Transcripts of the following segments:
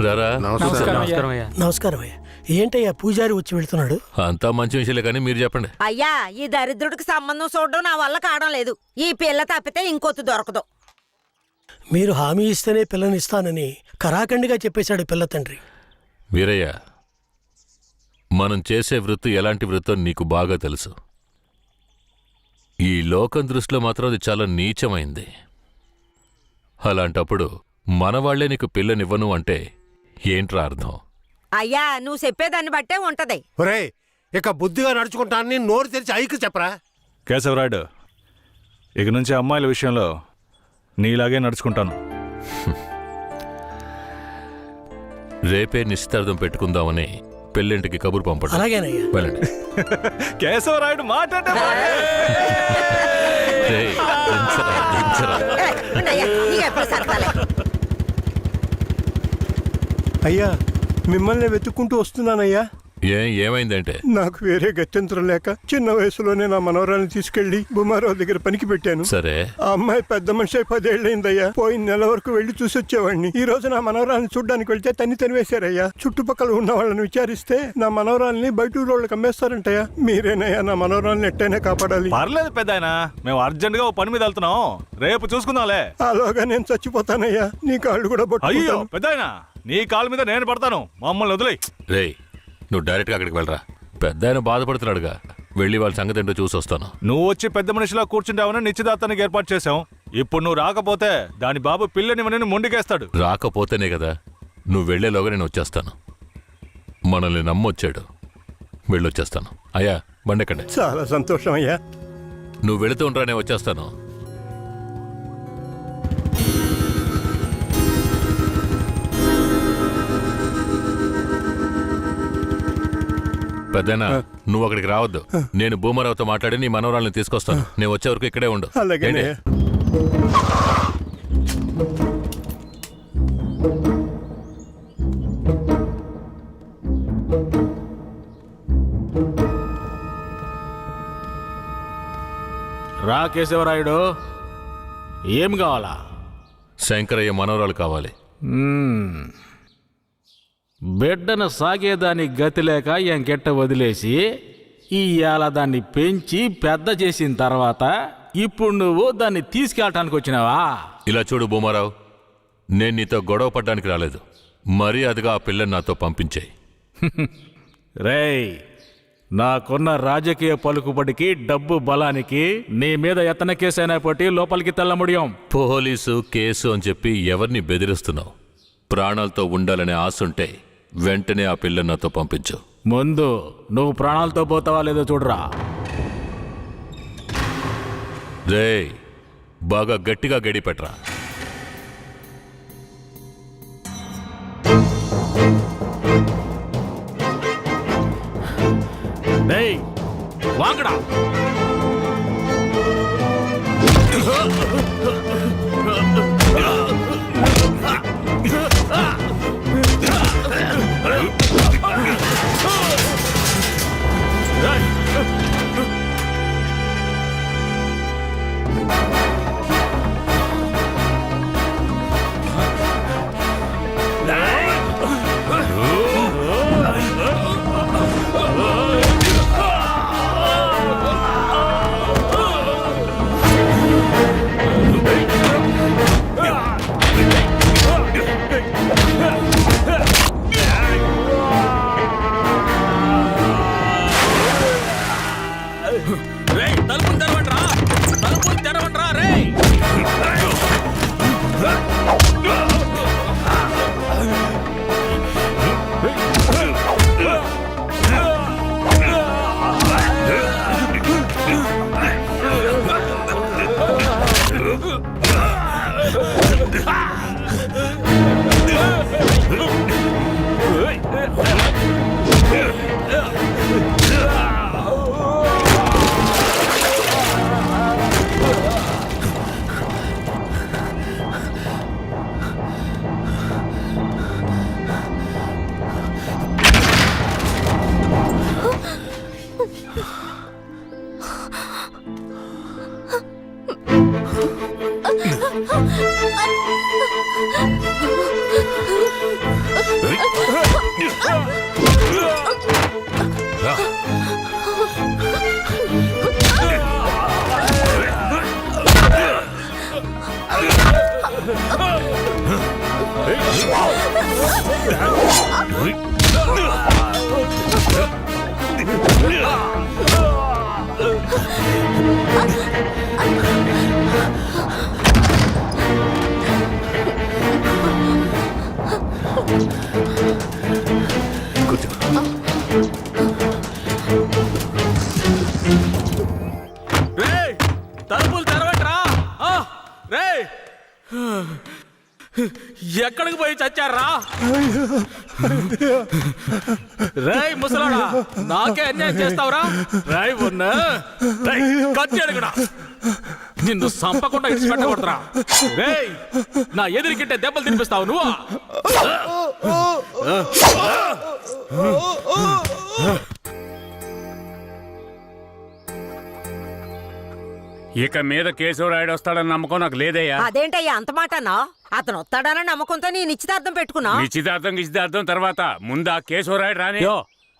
రారా. నమస్కారం అయ్యా. ఏంటయ్యా పూజారి వచ్చి వెళ్తున్నాడు? అంతా మంచి విషయాలే కానీ మీరు చెప్పండి. అయ్యా, ఈ దరిద్రుడికి సంబంధం చూడడం నా వల్ల కావడం లేదు. ఈ పిల్ల తప్పితే ఇంకొత్తు దొరకదు. మీరు హామీ ఇస్తేనే పిల్లనిస్తానని కరాఖండిగా చెప్పేశాడు పిల్ల తండ్రి. వీరయ్య, మనం చేసే వృత్తి ఎలాంటి వృత్తో నీకు బాగా తెలుసు. ఈ లోకం దృష్టిలో మాత్రం అది చాలా నీచమైంది. అలాంటప్పుడు మనవాళ్లే నీకు పిల్లనివ్వను అంటే ఏంట్రా అర్థం? అయ్యా, నువ్వు చెప్పేదాన్ని బట్టే ఉంటది. ఒరేయ్, ఇక బుద్ధిగా నడుచుకుంటానని నోరు తెరిచి ఐకి చెప్పరా. కేశవరాయుడు, ఇక నుంచి అమ్మాయిల విషయంలో నీలాగే నడుచుకుంటాను. రేపే నిశ్చితార్థం పెట్టుకుందామని పెళ్ళింటికి కబురు పంపండి. అలాగేనయ్యా. వెళ్ళండి. కేశవరాయుడు మాట రేయ్, దించరా, దించరా. ఉండయ్యా, నీకెప్పుడు సరదాలే. అయ్యా, మిమ్మల్ని వెతుక్కుంటూ వస్తున్నానయ్యా. ఏమైందంటే? నాకు వేరే గత్యంతరం లేక చిన్న వయసులోనే నా మనవరాలను తీసుకెళ్లి బుమారావు దగ్గర పనికి పెట్టాను. సరే, ఆ అమ్మాయి పెద్ద మనిషి 10 ఏళ్ళైందయ్యా. పోయిన నెల వరకు వెళ్లి చూసొచ్చేవాడిని. ఈ రోజు నా మనవరాలను చూడ్డానికి వెళ్తే తనివేశారయ్యా. చుట్టుపక్కల ఉన్న వాళ్ళని విచారిస్తే నా మనవరాల్ని బయట ఊరోళ్ళకి అమ్మేస్తారంటయ్యా. మీరేనయ్యా నా మనవరాలను ఎట్టయినా కాపాడాలి. పర్లేదు పెద్దాయనా, మేము అర్జెంట్ గా ఓ పని మీద వెళ్తున్నాం, రేపు చూసుకుందాంలే. అలాగా నేను చచ్చిపోతానయ్యా. నీ కాళ్ళు కూడా అయ్యో పట్టుకుంటాను. పెద్దాయనా, నీ కాళ్ళ మీద నేను పడతాను, మమ్మల్ని వదిలేయ్. రేయ్, నువ్వు డైరెక్ట్గా అక్కడికి వెళ్ళరా. పెద్ద ఆయన బాధపడుతున్నాడుగా, వెళ్ళి వాళ్ళ సంగతి ఏంటో చూసి వస్తాను. నువ్వు వచ్చి పెద్ద మనిషిలా కూర్చుంటావని నిశ్చితార్థానికి ఏర్పాటు చేశాం. ఇప్పుడు నువ్వు రాకపోతే దాని బాబు పిల్లని మొండికేస్తాడు. రాకపోతేనే కదా. నువ్వు వెళ్లేలోగా నేను వచ్చేస్తాను. మనల్ని నమ్మొచ్చాడు, వెళ్ళొచ్చేస్తాను. అయ్యా, బండెక్కండి. చాలా సంతోషం అయ్యా. నువ్వు వెళుతూ ఉండరా, నేను వచ్చేస్తాను. పెద్దనా, నువ్వు అక్కడికి రావద్దు. నేను భూమారావుతో మాట్లాడి నీ మనవరాలను తీసుకొస్తాను. నేను వచ్చే వరకు ఇక్కడే ఉండు. అలాగే. రా కేశవరాయుడు, ఏం కావాలా? శంకరయ్య మనవరాలు కావాలి. బిడ్డను సాగేదానికి గతి లేక ఎంకెట్ట వదిలేసి ఇవాళ దాన్ని పెంచి పెద్ద చేసిన తర్వాత ఇప్పుడు నువ్వు దాన్ని తీసుకెళ్ళటానికి వచ్చినావా? ఇలా చూడు భూమారావు, నేను నీతో గొడవ పడ్డానికి రాలేదు. మర్యాదగా ఆ పిల్లని నాతో పంపించేయి. రేయ్, నాకున్న రాజకీయ పలుకుబడికి డబ్బు బలానికి నీ మీద ఎత్తన కేసైనా పట్టి లోపలికి తెల్ల ముడియం. పోలీసు కేసు అని చెప్పి ఎవరిని బెదిరిస్తున్నావు? ప్రాణాలతో ఉండాలనే ఆశుంటే వెంటనే ఆ పిల్లని నాతో పంపించు. ముందు నువ్వు ప్రాణాలతో పోతావా లేదో చూడరా. రేయ్, బాగా గట్టిగా గడి పెట్టరా. రేయ్, వాంగడా. కూర్చో. రేయ్ తలుపులు తెరవట్రా. రేయ్ ఎక్కడికి పోయి చచ్చారా? రేయ్ ముసలాడా, నాకే అన్యాయం చేస్తావురా? రేయ్ ఉన్నా కత్తి అడుగుడా, నిన్ను సంపకుండా ఇచ్చి పెట్టకూడదురా. రేయ్ నా ఎదురికింటే దెబ్బలు తినిపిస్తావు నువ్వు. ఇక మీద కేశవరాయుడు వస్తాడని నమ్మకం నాకు లేదయ్యా. అదేంటయ్యా అంత మాట అన్నావు? అతను వస్తాడన్న నమ్మకంతో నీ నిశ్చితార్థం పెట్టుకున్నా. నిశ్చితార్థం తర్వాత ముందు ఆ కేశవరాయుడు రాని.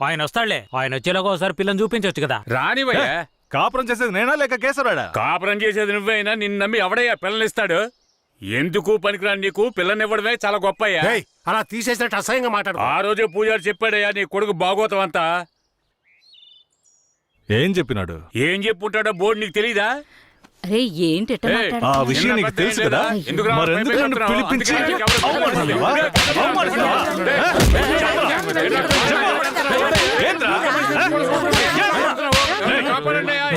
ఆయన వస్తాడులే. ఆయన వచ్చేలాగా ఒకసారి పిల్లని చూపించవచ్చు కదా. రానివయ్యా. కాపురం చేసేది నేనా లేక కేశవరాడా? కాపురం చేసేది నువ్వైనా నిన్ను నమ్మి ఎవడయ్యా పిల్లనిస్తాడు? ఎందుకు పనికిరాని నీకు పిల్లనివ్వడమే చాలా గొప్పయ్యా. అలా తీసేసినట్టు అసహ్యంగా మాట్లాడు. ఆ రోజే పూజారి చెప్పాడయ్యా నీ కొడుకు భాగవతం అంతా. ఏం చెప్పినాడు? ఏం చెప్పుంటాడో బోర్డు నీకు తెలీదా? అరే ఏంటి ఆ విషయం నీకు తెలుసు కదా, మరెందుకు నన్ను పిలిపించి అవమానిస్తావా? ఏంట్రా?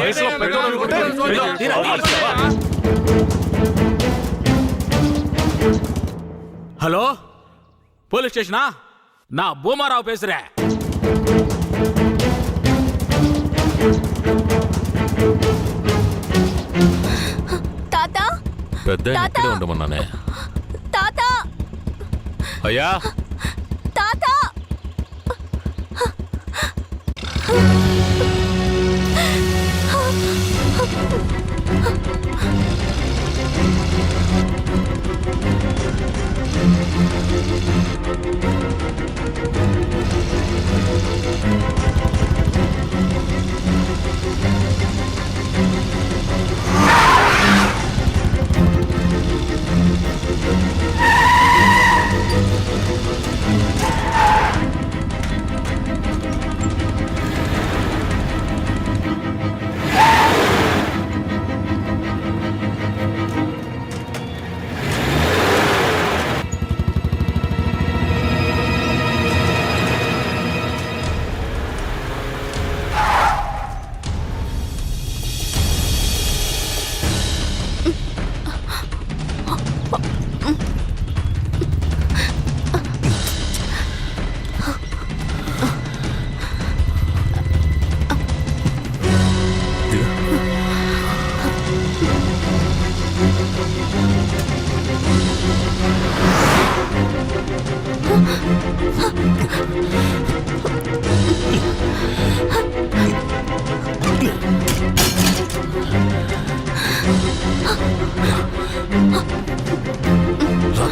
వయసులో పెద్దోడు అనుకుంటే అవమానిస్తావా? Hello police స్టేషనా? నా భూమారావు పేసురే. తాత పెద్ద ఆయన ఇక్కడే ఉండమన్నానే. తాత అయ్యా తాత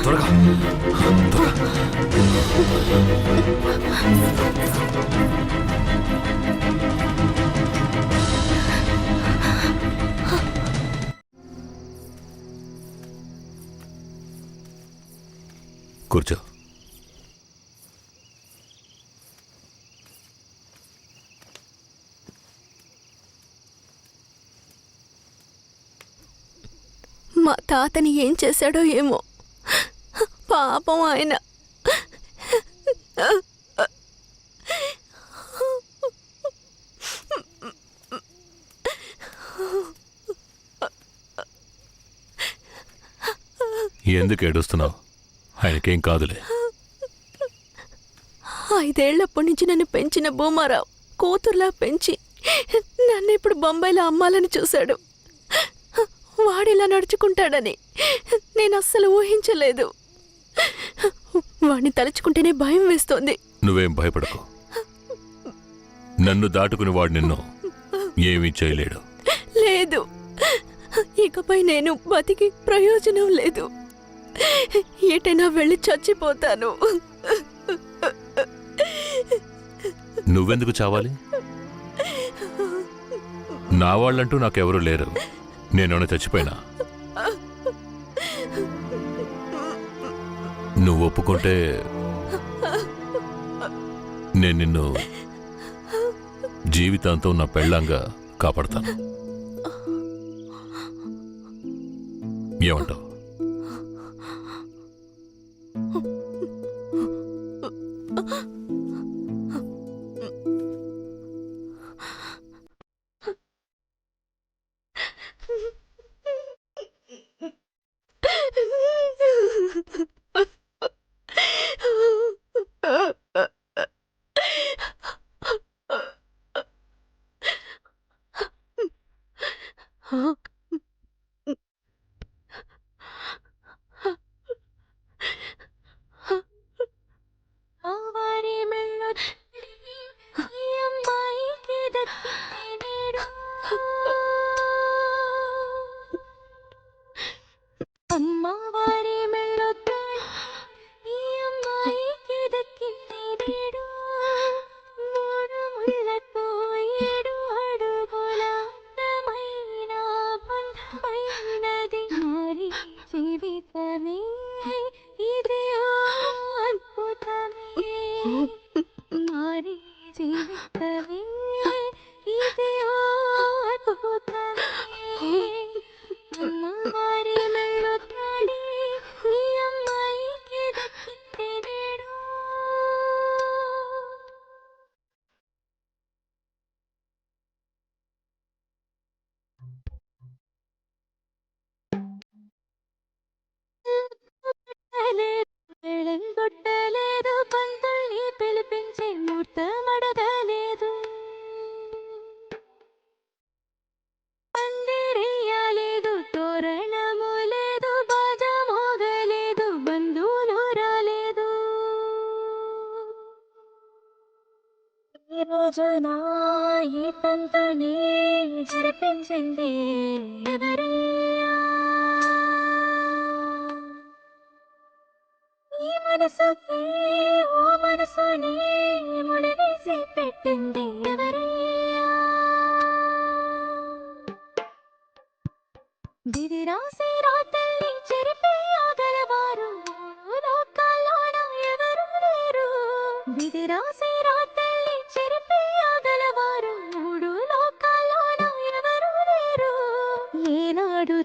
త్వరగా కూర్చో. మా తాతని ఏం చేశాడో ఏమో, పాపం ఆయన. ఎందుకు ఏడుస్తున్నావు? ఆయనకేం కాదులే. 5 ఏళ్లప్పటి నుంచి నన్ను పెంచిన భూమారావు కూతుర్లా పెంచి నన్ను ఇప్పుడు బొంబాయిలో అమ్మాలని చూశాడు. వాడిలా నడుచుకుంటాడని నేను అస్సలు ఊహించలేదు. వాడిని తలుచుకుంటేనే భయం వేస్తోంది. నువ్వేం భయపడకు. నన్ను దాటుకుని వాడు నిన్ను ఏమీ చేయలేడు. లేదు, ఇకపై నేను బతికి ప్రయోజనం లేదు. ఎటైనా వెళ్ళి చచ్చిపోతాను. నువ్వెందుకు చావాలి? నా వాళ్ళంటూ నాకెవరూ లేరు. నేనేమైనా చచ్చిపోయినా? నువ్వు ఒప్పుకుంటే నేను నిన్ను జీవితాంతం నా పెళ్ళంగా కాపాడతాను. ఏమంటావు?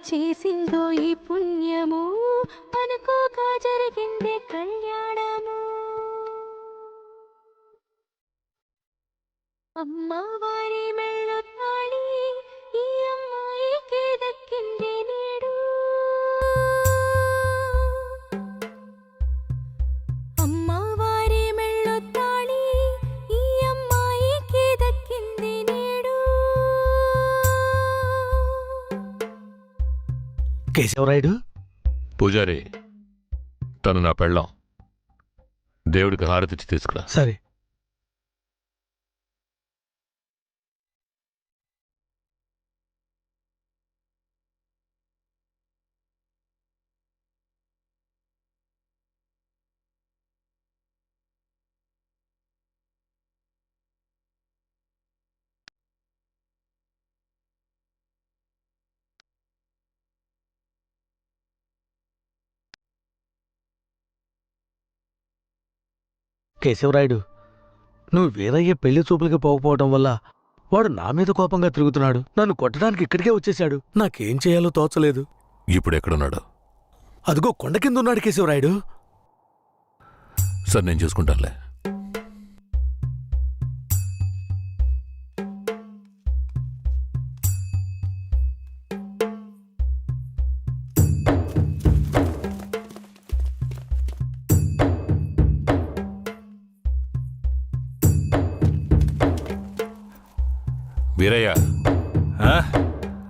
చేసిందో ఈ పుణ్యము అనుకోక జరిగిందే కళ్యాణము. అమ్మవారి మెళ్ళ తాళి ఈ అమ్మాయికి దక్కింది నేడు. అమ్మవారి మెళ్ళ తాళి ఈ అమ్మాయికి దక్కింది నేడు. కేశవరాయుడు, పూజారి, తను నా పెళ్ళాం. దేవుడికి హారతిచ్చి తీసుకురా. సరే. కేశవరాయుడు, నువ్వు వీరయ్య పెళ్లి చూపులకి పోకపోవడం వల్ల వాడు నా మీద కోపంగా తిరుగుతున్నాడు. నన్ను కొట్టడానికి ఇక్కడికే వచ్చేశాడు. నాకేం చేయాలో తోచలేదు. ఇప్పుడు ఎక్కడున్నాడు? అదిగో కొండ కింద ఉన్నాడు కేశవరాయుడు. సరే, నేను చూసుకుంటానులే. వీరయ్య.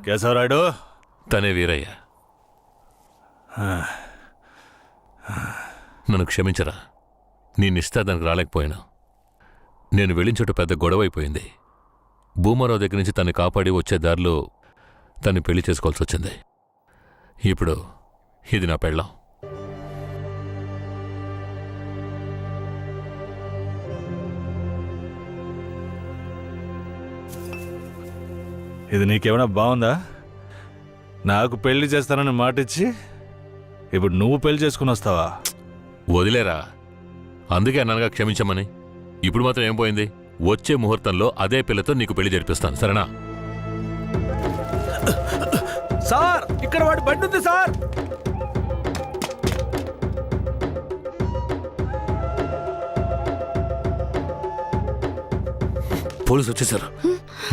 కేశవరాయుడు, తనే వీరయ్య. నన్ను క్షమించరా. నేనిస్తే దానికి రాలేకపోయినా. నేను వెళ్ళిన చోట పెద్ద గొడవ అయిపోయింది. భూమారావు దగ్గర నుంచి తను కాపాడి వచ్చే దారిలో తను పెళ్లి చేసుకోవాల్సి వచ్చింది. ఇప్పుడు ఇది నా పెళ్ళాం. ఇది నీకేమైనా బాగుందా? నాకు పెళ్లి చేస్తానని మాటిచ్చి ఇప్పుడు నువ్వు పెళ్లి చేసుకుని వస్తావా? వదిలేరా, అందుకే అన్నానుగా క్షమించమని. ఇప్పుడు మాత్రం ఏం పోయింది? వచ్చే ముహూర్తంలో అదే పిల్లతో నీకు పెళ్లి జరిపిస్తాను, సరేనా? సార్ ఇక్కడ వాడి బండి ఉంది సార్. పోలీసు వచ్చేసారు.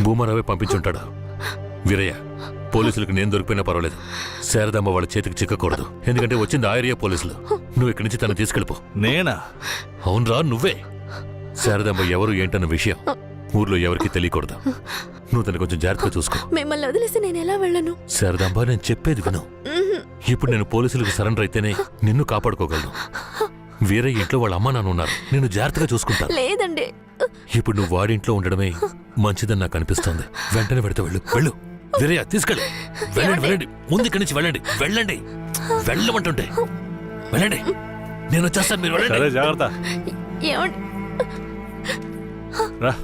భూమారావే పంపించుంటాడు. వీరయ్య, పోలీసులకు నేను దొరికిపోయినా పర్వాలేదు, శారదమ్మ వాళ్ళ చేతికి చిక్కకూడదు. ఎందుకంటే వచ్చింది ఆ ఏరియా పోలీసులు. నువ్వు ఇక్కడి నుంచి తను తీసుకెళ్ళిపో. నేనా? అవునరా, నువ్వే. శారదమ్మ ఎవరు ఏంటన్న విషయం ఊర్లో ఎవరికి తెలియకూడదు. నువ్వు తను కొంచెం జాగ్రత్తగా చూసుకో. మిమ్మల్ని వదిలేసి నేను ఎలా వెళ్ళను? శారదాంబ, నేను చెప్పేది విను. ఇప్పుడు నేను పోలీసులకు సరెండర్ అయితేనే నిన్ను కాపాడుకోగలను. వేరే ఇంట్లో వాళ్ళ అమ్మ నాన్న ఉన్నారు, నేను జాగ్రత్తగా చూసుకుంటాను. లేదండి. ఇప్పుడు నువ్వు వాడింట్లో ఉండడమే మంచిదని నాకు అనిపిస్తోంది. వెంటనే పెడితే వెళ్ళు. వెళ్ళు వీరయ్య, తీసుకెళ్ళు. వెళ్ళండి, వెళ్ళండి, ముందు ఇక్కడి నుంచి వెళ్ళండి. వెళ్ళండి, వెళ్ళమంటుంటే వెళ్ళండి. నేను వచ్చేస్తాను, మీరు వెళ్ళండి. సరే, జాగ్రత్త. ఏమండి? రా.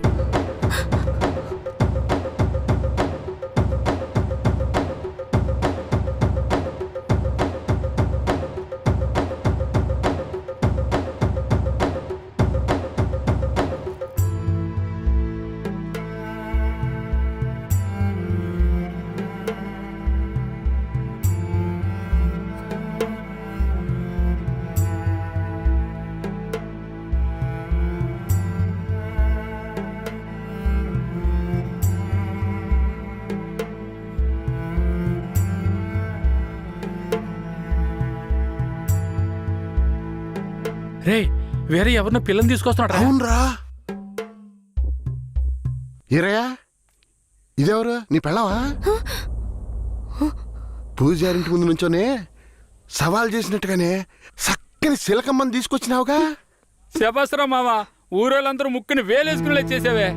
రే, వేరే ఎవరినో పిల్లని తీసుకొస్తున్నాడు. అవునరా. ఈరయ్యా, ఇదెవరు? నీ పెళ్ళవా? పూజారింటి ముందు నుంచోనే సవాల్ చేసినట్టుగానే చక్కని శిలకమ్మని తీసుకొచ్చినావుగా. శబాసరా మామ, ఊరోళ్ళందరూ ముక్కుని వేలేసుకునేలా చేసావే.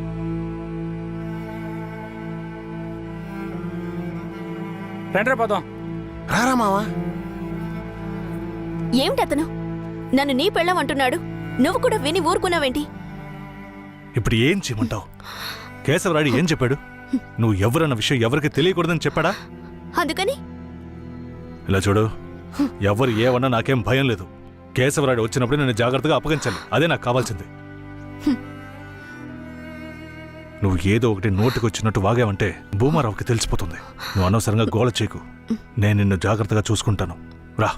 రండ్రా పదం. రారా మావా. ఏమిటి అతను నన్ను నీ పెళ్ళమంటున్నాడు? నువ్వు కూడా విని ఊరుకున్నావేంటి? ఇప్పుడు ఏం చేయమంటావు? కేశవరాయుడు ఏం చెప్పాడు? నువ్వు ఎవరన్న విషయం ఎవరికి తెలియకూడదని చెప్పాడా? అందుకని ఇలా చూడు, ఎవరు ఏమన్నా నాకేం భయం లేదు. కేశవరాయుడు వచ్చినప్పుడు నేను జాగ్రత్తగా అప్పగించాలి, అదే నాకు కావాల్సింది. నువ్వు ఏదో ఒకటి నోటికి వచ్చినట్టు వాగావంటే భూమారావుకి తెలిసిపోతుంది. నువ్వు అనవసరంగా గోల చేయకు. నేను నిన్ను జాగ్రత్తగా చూసుకుంటాను. రా,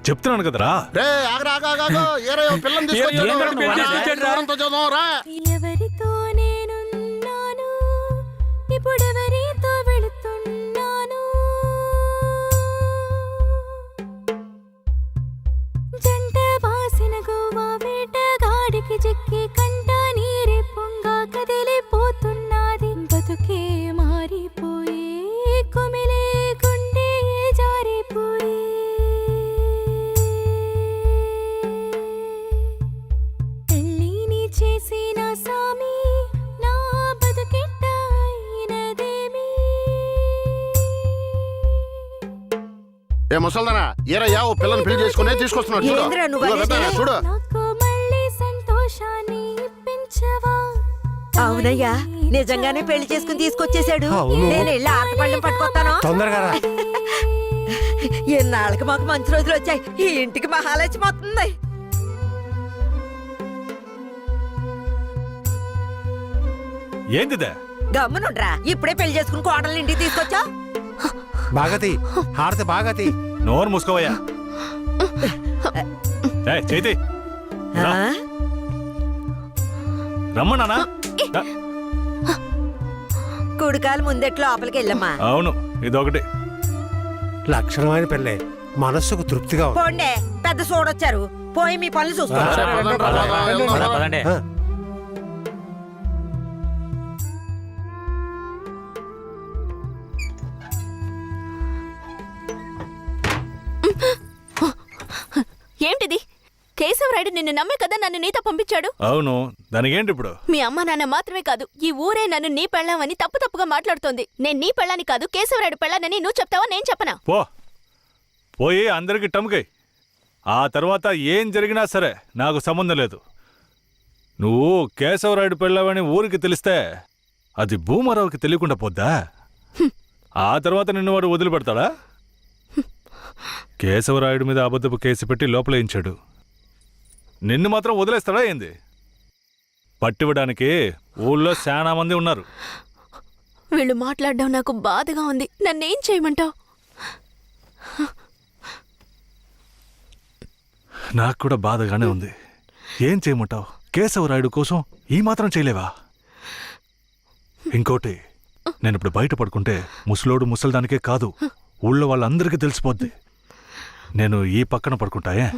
చెప్తున్నాను కదరా. ఎవరితో నేనున్నాను, ఇప్పుడెవరితో వెళుతున్నాను? జంట బాసిన గోవా వేటగాడికి చిక్కి కంట నీరే పొంగా కదిలిపోతున్నది. బతుకే మారిపోయి కుమిలే గుండె జారిపోయి పెళ్ళిని చేసిన సామి నా బతుకెట్ట అయినదేమి? ఏ ముసల్దానా, ఈరయ్యా ఓ పిల్లని పెళ్లి చేసుకునే తీసుకొస్తున్నాడు. చూడు, ఏందిరా నువ్వు ఇదిగో అనేది? పెద్దయ్య, చూడు. నాకు మళ్ళీ సంతోషాన్ని ఇప్పించవా? అవునయ్యా, నిజంగానే పెళ్లి చేసుకుని తీసుకొచ్చేసాడు. నేను వెళ్ళి ఆటపళ్ళం పట్టుకొస్తాను. తొందరగా రా. ఎన్నాళ్ళకి మాకు మంచి రోజులు వచ్చాయి. ఈ ఇంటికి మహాలక్ష్మి వస్తుంది. ఏందిదే? గమ్మునుండ్రా, ఇప్పుడే పెళ్లి చేసుకుని కోడల్ని ఇంటికి తీసుకొచ్చా. బాగతి హారతి, బాగతి. నోరు మూసుకోవయ్యా. చేతి రమ్మన్నానా? కుడికాలు ముందెట్లు లోపలికి వెళ్ళమ్మా. అవును, ఇదొకటి. లక్షణమైన పెళ్ళే, మనస్సుకు తృప్తిగా ఉంది. పోండే, పెద్ద సోడొచ్చారు. పోయి మీ పనులు చూసుకోండి. పదండి. ఏంటిది? కేశవరాయుడు నిన్ను నమ్మే కదా నన్ను నీతో పంపించాడు. అవును, దానికేంటి ఇప్పుడు? మీ అమ్మ నాన్న మాత్రమే కాదు, ఈ ఊరే నన్ను నీ పెళ్ళామని తప్పుగా మాట్లాడుతోంది. నేను నీ పెళ్ళాని కాదు, కేశవరాయుడు పెళ్ళానని నువ్వు చెప్తావా, నేను చెప్పనా? పోయి అందరికి టముకై. ఆ తర్వాత ఏం జరిగినా సరే నాకు సంబంధం లేదు. నువ్వు కేశవరాయుడు పెళ్ళావని ఊరికి తెలిస్తే అది భూమారావుకి తెలియకుండా పోద్దా? ఆ తర్వాత నిన్ను వాడు వదిలిపెడతాడా? కేశవరాయుడు మీద అబద్ధపు కేసు పెట్టి లోపలేయించాడు. నిన్ను మాత్రం వదిలేస్తాడా ఏంది? పట్టివ్వడానికి ఊళ్ళో చాలా మంది ఉన్నారు. వీళ్ళు మాట్లాడడం నాకు బాధగా ఉంది. నన్నేం చేయమంటావు? నాకు కూడా బాధగానే ఉంది. ఏం చేయమంటావు? కేశవరాయుడు కోసం ఈ మాత్రం చేయలేవా? ఇంకోటి, నేను ఇప్పుడు బయట పడుకుంటే ముసలోడు ముసల్దానికే కాదు, ఊళ్ళో వాళ్ళందరికీ తెలిసిపోద్ది. నేను ఈ పక్కన పడుకుంటాయే.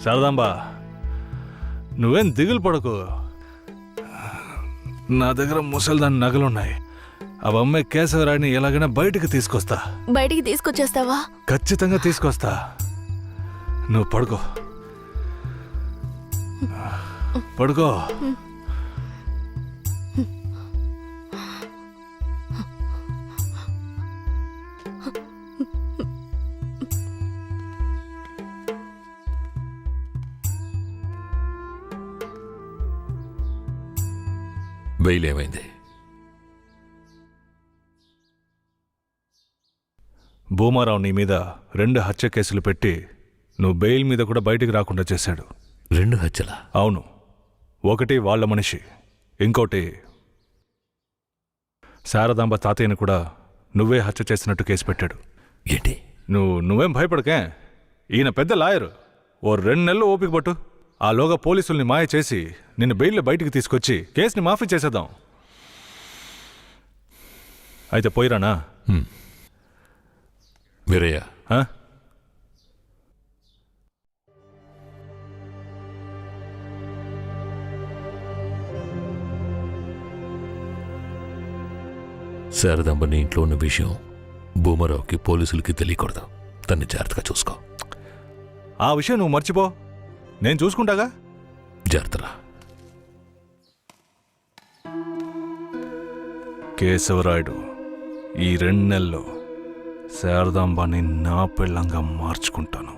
శారదాంబా, నువ్వేం దిగులు పడకు. నా దగ్గర ముసల్దాని నగలున్నాయి. అవమ్మే కేశవరాయుడిని ఎలాగైనా బయటికి తీసుకొస్తా. బయటికి తీసుకొచ్చేస్తావా? ఖచ్చితంగా తీసుకొస్తా. నువ్వు పడుకో, పడుకో. బెయిల్ ఏమైంది? భూమారావు నీ మీద 2 హత్య కేసులు పెట్టి నువ్వు బెయిల్ మీద కూడా బయటికి రాకుండా చేశాడు. 2 హత్యలా? అవును. ఒకటి వాళ్ళ మనిషి, ఇంకోటి శారదాంబ తాతయ్యను కూడా నువ్వే హత్య చేసినట్టు కేసు పెట్టాడు. ఏంటి? నువ్వేం భయపడకే. ఈయన పెద్ద లాయరు. ఓ 2 నెలలు ఓపిక పట్టు. ఆలోగా పోలీసుల్ని మాయ చేసి నిన్ను బెయిల్లో బయటికి తీసుకొచ్చి కేసుని మాఫీ చేసేద్దాం. అయితే పోయిరానా? వీరయ్య, ఆ? శారదాంబ నీ ఇంట్లో ఉన్న విషయం భూమారావుకి పోలీసులకి తెలియకూడదు. తన్ని జాగ్రత్తగా చూసుకో. ఆ విషయం నువ్వు మర్చిపో, నేను చూసుకుంటాగా. జాగ్రత్తరా. కేశవరాయుడు, ఈ 2 నెలల్లో శారదాంబాని నా పెళ్ళంగా మార్చుకుంటాను.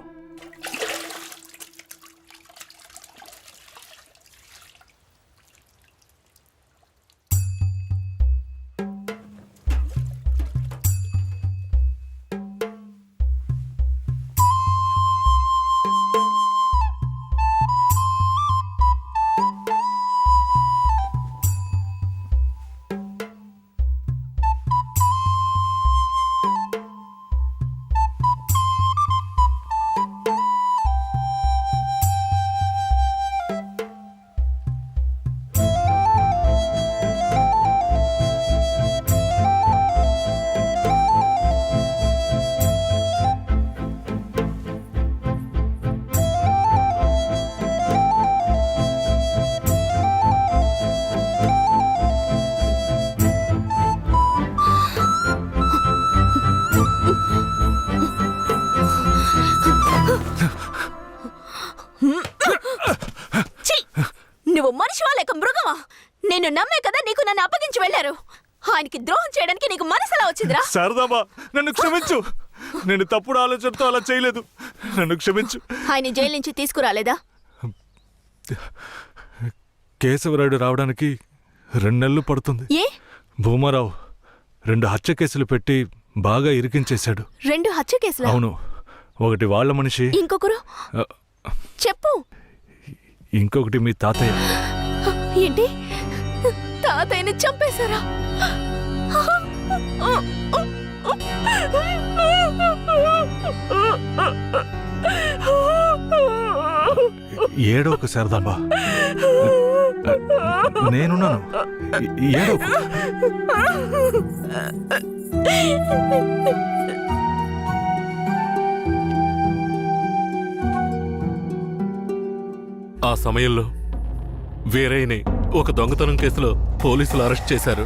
నువ్వు మనిషివా లేక మృగమా? నేను నమ్మే కదా నీకు నన్ను అప్పగించి వెళ్లారు. ఆయనకి ద్రోహం చేయడానికి నీకు మనసులా వచ్చిందిరా? శారదాంబా, నన్ను క్షమించు. నేను తప్పుడు ఆలోచనతో అలా చేయలేదు. నన్ను క్షమించు. ఆయన జైలు నుంచి తీసుకురాలేదా? కేశవరాయుడు రావడానికి 2 నెలలు పడుతుంది. ఏ? భూమారావు 2 హత్య కేసులు పెట్టి బాగా ఇరికించేశాడు. 2 హత్య కేసులా? అవును. ఒకటి వాళ్ళ మనిషి, ఇంకొకరు చెప్పు. ఇంకొకటి మీ తాతయ్య. ఏంటి? తాతయ్యని చంపేశారా? ఏడోకు శారదాంబా, నేనున్నాను. ఏడోకు. ఆ సమయంలో వీరయ్యని ఒక దొంగతనం కేసులో పోలీసులు అరెస్ట్ చేశారు.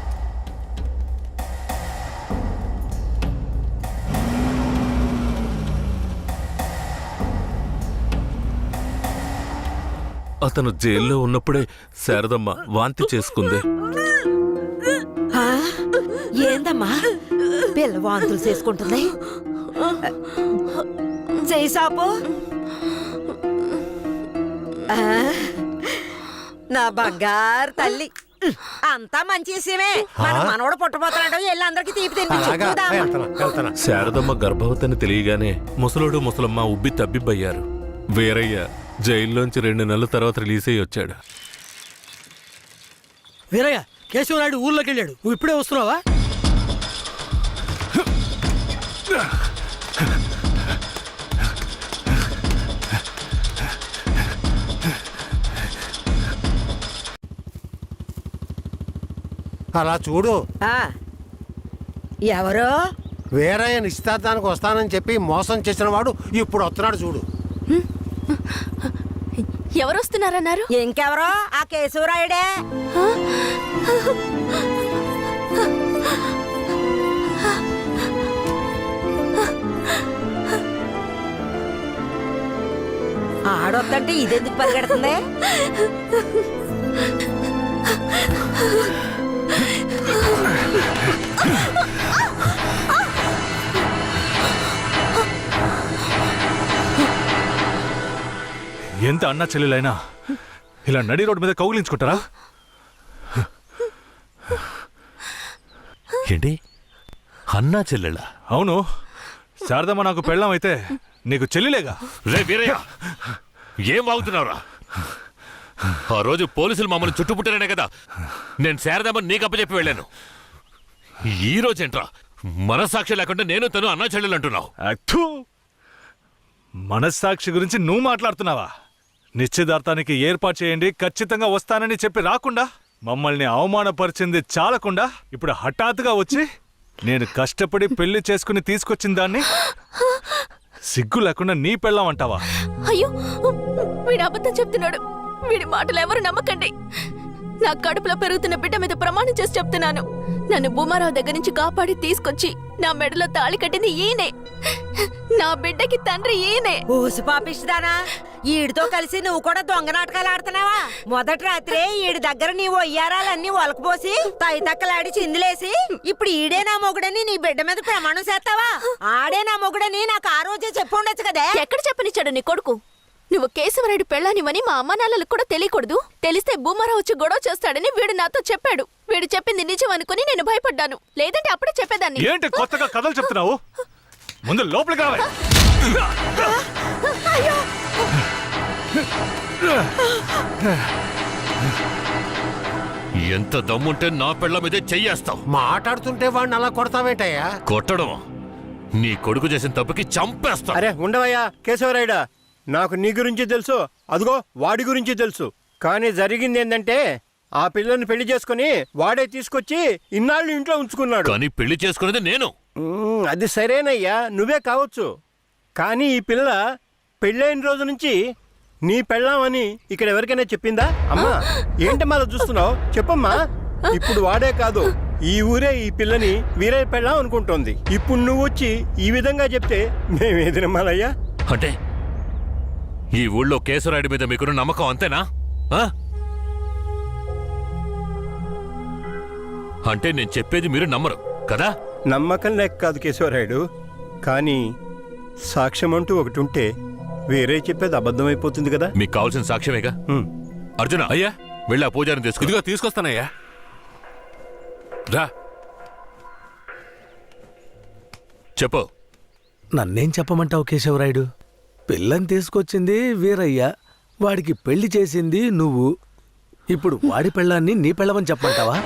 అతను జైల్లో ఉన్నప్పుడే శారదమ్మ వాంతి చేసుకుంది. ఆ? ఏందమ్మా పిల్ల వాంతులు చేసుకుంటుంది? చెయ్యి సాపు. ఆ, నా బంగారు తల్లి, అంతా మంచి విషయమే. మన మనవడు పుట్టబోతున్నాడు, వెళ్ళి అందరికి తీపి తినిపించు. శారదమ్మ గర్భవతిని తెలియగానే ముసలోడు ముసలమ్మ ఉబ్బి తబ్బిబ్బయ్యారు. వీరయ్య జైల్లోంచి 2 నెలల తర్వాత రిలీజ్ అయ్యి వచ్చాడు. వీరయ్య, కేశవరాయుడు ఊర్లోకి వెళ్ళాడు. నువ్వు ఇప్పుడే వస్తున్నావా? అలా చూడు, ఆ, ఎవరో వీరయ్య నిశ్చితార్థానికి వస్తానని చెప్పి మోసం చేసిన వాడు ఇప్పుడు వస్తున్నాడు చూడు. ఎవరు వస్తున్నారన్నారు? ఇంకెవరో ఆ కేశవరాయుడే. ఆడొద్దంటే ఇదెందుకు పరిగెడుతుంది? ఎంత అన్నా చెల్లెలైనా ఇలా నడి రోడ్డు మీద కౌగిలించుకుంటారా? ఏంటి అన్నా చెల్లెళ్ళా? అవును, శారదమ్మ నాకు పెళ్ళం అయితే నీకు చెల్లిలేగా. రే వీరయ్య, ఏం వాగుతున్నావురా? ఆ రోజు పోలీసులు మమ్మల్ని చుట్టుముట్టారనే కదా నేను శారదమ్మని నీకు అప్పచెప్పి వెళ్ళాను. ఈ రోజేంట్రా మనస్సాక్షి లేకుండా నేను తను అన్నా చెల్లెలు అంటున్నావు? అత్తు, మనస్సాక్షి గురించి నువ్వు మాట్లాడుతున్నావా? నిశ్చితార్థానికి ఏర్పాటు చేయండి, ఖచ్చితంగా వస్తానని చెప్పి రాకుండా మమ్మల్ని అవమానపరిచింది చాలకుండా ఇప్పుడు హఠాత్తుగా వచ్చి నేను కష్టపడి పెళ్లి చేసుకుని తీసుకొచ్చిన దాన్ని సిగ్గు లేకుండా నీ పెళ్ళాం అంటావా? అయ్యో, వీడు అబద్ధం చెప్తున్నాడు. వీడి మాటలు ఎవరు నమ్మకండి. నా కడుపులో పెరుగుతున్న బిడ్డ మీద ప్రమాణం చేసి చెప్తున్నాను. నన్ను భూమారావు దగ్గర నుంచి కాపాడి తీసుకొచ్చి నా మెడలో తాళి కట్టింది ఈయనే. నా బిడ్డకి తండ్రి ఈయనే. ఊసి పాపిస్తానా? ఈడితో కలిసి నువ్వు కూడా దొంగ నాటకాలు ఆడుతున్నావా? మొదటి రాత్రే ఈడి దగ్గర నీ ఒయ్యారాలన్నీ ఒలకపోసి తైతక్కలాడి చిందులేసి ఇప్పుడు ఈడే నా మొగుడని నీ బిడ్డ మీద ప్రమాణం చేస్తావా? ఆడే నా మొగుడని నాకు ఆ రోజే చెప్పు ఉండొచ్చు కదే. ఎక్కడ చెప్పనిచ్చాడు నీ కొడుకు? నువ్వు కేశవరాయుడు పెళ్ళానివని మా అమ్మ నాన్నలకు కూడా తెలియకూడదు. తెలిస్తే భూమారావు వచ్చి గొడవ చేస్తాడని వీడు నాతో చెప్పాడు. వీడు చెప్పింది నిజం అనుకుని నేను భయపడ్డాను. లేదంటే అప్పుడే చెప్పేదాన్ని. ఏంటి కొత్తగా కథలు చెప్తున్నావు? ముందు లోపలికి రావే. ఎంత దమ్ముంటే నా పెళ్ళ మీదే చెయ్యేస్తావు? మాట్లాడుతుంటే వాడిని అలా కొడతావేంటయ్యా? కొట్టడం నీ కొడుకు చేసిన తప్పుకి చంపేస్తా. అరే ఉండవయ్యా కేశవరాయుడా, నాకు నీ గురించి తెలుసు, అదిగో వాడి గురించి తెలుసు. కానీ జరిగింది ఏంటంటే ఆ పిల్లని పెళ్లి చేసుకుని వాడే తీసుకొచ్చి ఇన్నాళ్ళు ఇంట్లో ఉంచుకున్నాడు. కానీ పెళ్లి చేసుకునేది నేను. అది సరేనయ్యా, నువ్వే కావచ్చు. కానీ ఈ పిల్ల పెళ్ళైన రోజు నుంచి నీ పెళ్ళామని ఇక్కడ ఎవరికైనా చెప్పిందా? అమ్మా ఏంటి మళ్ళీ చూస్తున్నావు? చెప్పమ్మా. ఇప్పుడు వాడే కాదు, ఈ ఊరే ఈ పిల్లని వీరయ్య పెళ్ళాం అనుకుంటోంది. ఇప్పుడు నువ్వు వచ్చి ఈ విధంగా చెప్తే మేమేది నమ్మాలయ్యా? అంటే ఈ ఊళ్ళో కేశవరాయుడి మీద మీకున్న నమ్మకం అంతేనా? అంటే నేను చెప్పేది మీరు నమ్మరు కదా? నమ్మకం లేక కాదు కేశవరాయుడు, కానీ సాక్ష్యం అంటూ ఒకటి ఉంటే వేరే చెప్పేది అబద్ధమైపోతుంది కదా. మీకు కావాల్సిన సాక్ష్యమేగా. అర్జున, అయ్యా వెళ్ళి ఆ పూజారిని తీసుకు. ఇదిగో తీసుకొస్తానయ్యా. రా. చెప్పు. నన్నేం చెప్పమంటావు కేశవరాయుడు? పిల్లని తీసుకొచ్చింది వీరయ్య, వాడికి పెళ్లి చేసింది నువ్వు. ఇప్పుడు వాడి పెళ్ళాన్ని నీ పెళ్ళమని చెప్పమంటావా?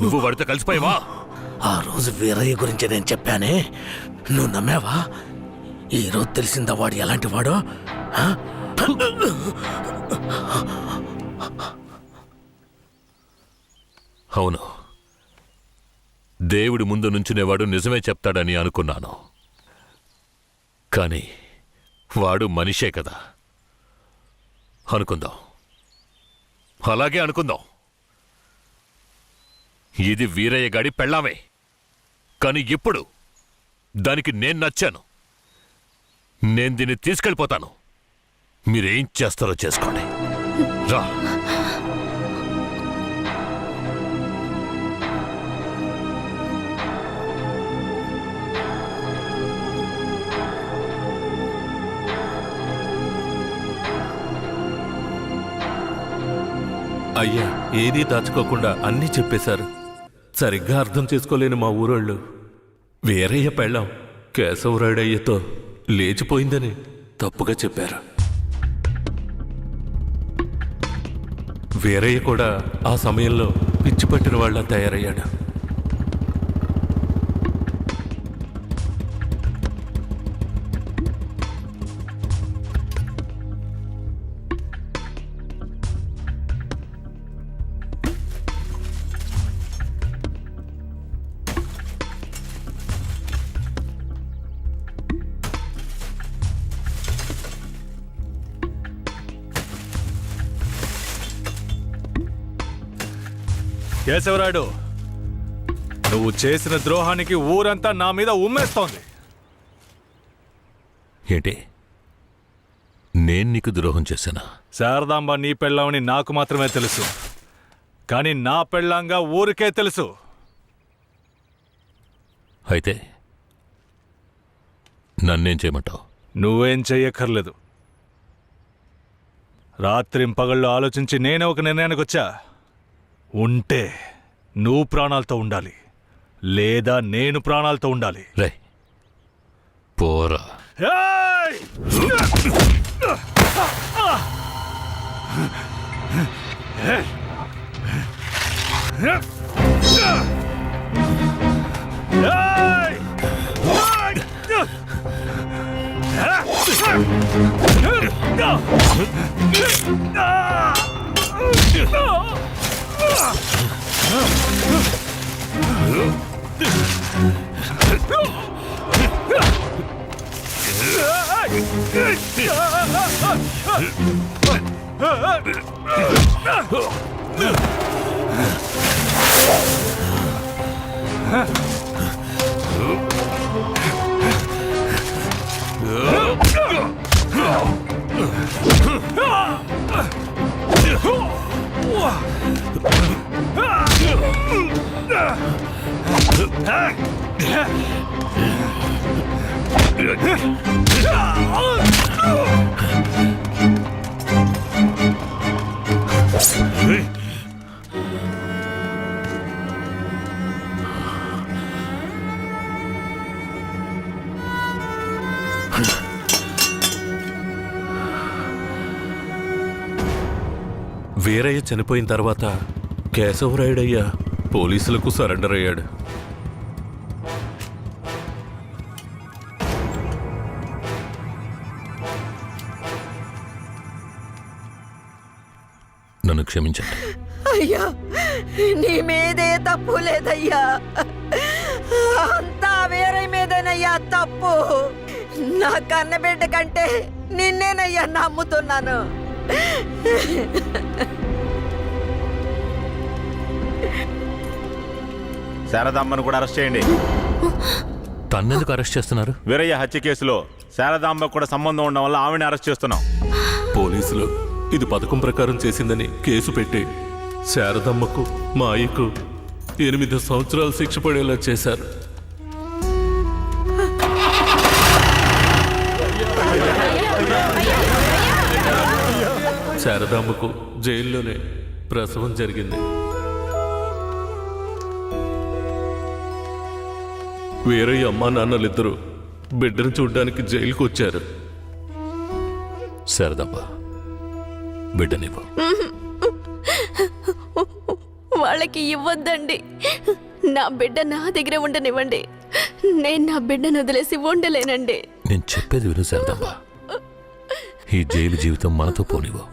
నువ్వు వాడితో కలిసిపోయావా? ఆ రోజు వీరయ్య గురించి నేను చెప్పానే, నువ్వు నమ్మావా? ఈరోజు తెలిసిందా వాడు ఎలాంటి వాడో? అవును, దేవుడి ముందు నుంచునేవాడు నిజమే చెప్తాడని అనుకున్నాను. కానీ వాడు మనిషే కదా. అనుకుందాం, అలాగే అనుకుందాం. ఇది వీరయ్య గాడి పెళ్ళామే. కానీ ఇప్పుడు దానికి నేను నచ్చాను. నేను దీన్ని తీసుకెళ్ళిపోతాను. మీరేం చేస్తారో చేసుకోండి. రా. అయ్యా ఏదీ దాచుకోకుండా అన్నీ చెప్పేశారు. సరిగ్గా అర్థం చేసుకోలేని మా ఊరోళ్ళు వీరయ్య పెళ్ళాం కేశవరాయుడయ్యతో లేచిపోయిందని తప్పుగా చెప్పారు. వీరయ్య కూడా ఆ సమయంలో పిచ్చి పట్టిన వాళ్ళ తయారయ్యాడు. కేశవరాయుడు, నువ్వు చేసిన ద్రోహానికి ఊరంతా నా మీద ఉమ్మేస్తోంది. ఏంటి? నేను నీకు ద్రోహం చేశానా? శారదాంబ నీ పెళ్ళామని నాకు మాత్రమే తెలుసు, కానీ నా పెళ్ళాంగా ఊరికే తెలుసు. అయితే నన్నేం చేయమంటావు? నువ్వేం చెయ్యక్కర్లేదు. రాత్రింపగళ్ళు ఆలోచించి నేనే ఒక నిర్ణయానికి వచ్చా. ఉంటే నువ్వు ప్రాణాలతో ఉండాలి, లేదా నేను ప్రాణాలతో ఉండాలి. రే పోరా. ఏయ్! వీరయ్య చనిపోయిన తర్వాత కేశవరాయుడయ్య పోలీసులకు సరెండర్ అయ్యాడు. నన్ను క్షమించండి. అయ్యా, నీ మీదే తప్పు లేదయ్యా, అంతా వేరే మీదేనయ్యా తప్పు. నా కన్నబిడ్డ కంటే నిన్నేనయ్యా నమ్ముతున్నాను. శారదాంబను కూడా అరెస్ట్ చేయండి. తన్నెందుకు అరెస్ట్ చేస్తున్నారు? వీరయ్య హత్య కేసులో శారదాంబ కూడా సంబంధం ఉండడం వల్ల ఆవిడని అరెస్ట్ చేస్తున్నాం. పోలీసులు ఇది పథకం ప్రకారం చేసిందని కేసు పెట్టి శారదమ్మకు మా అయ్యకు 8 సంవత్సరాలు శిక్ష పడేలా చేశారు. శారదాంబకు జైల్లోనే ప్రసవం జరిగింది. వీరయ్య అమ్మా నాన్నలిద్దరూ బిడ్డను చూడ్డానికి జైలుకు వచ్చారు. శారదాంబ బిడ్డనివ్వు. వాళ్ళకి ఇవ్వద్దండి. నా బిడ్డ నా దగ్గర ఉండనివ్వండి. నేను నా బిడ్డను వదిలేసి ఉండలేనండి. నేను చెప్పేది విను శారదాంబ. ఈ జైలు జీవితం మనతో పోనివ్వు.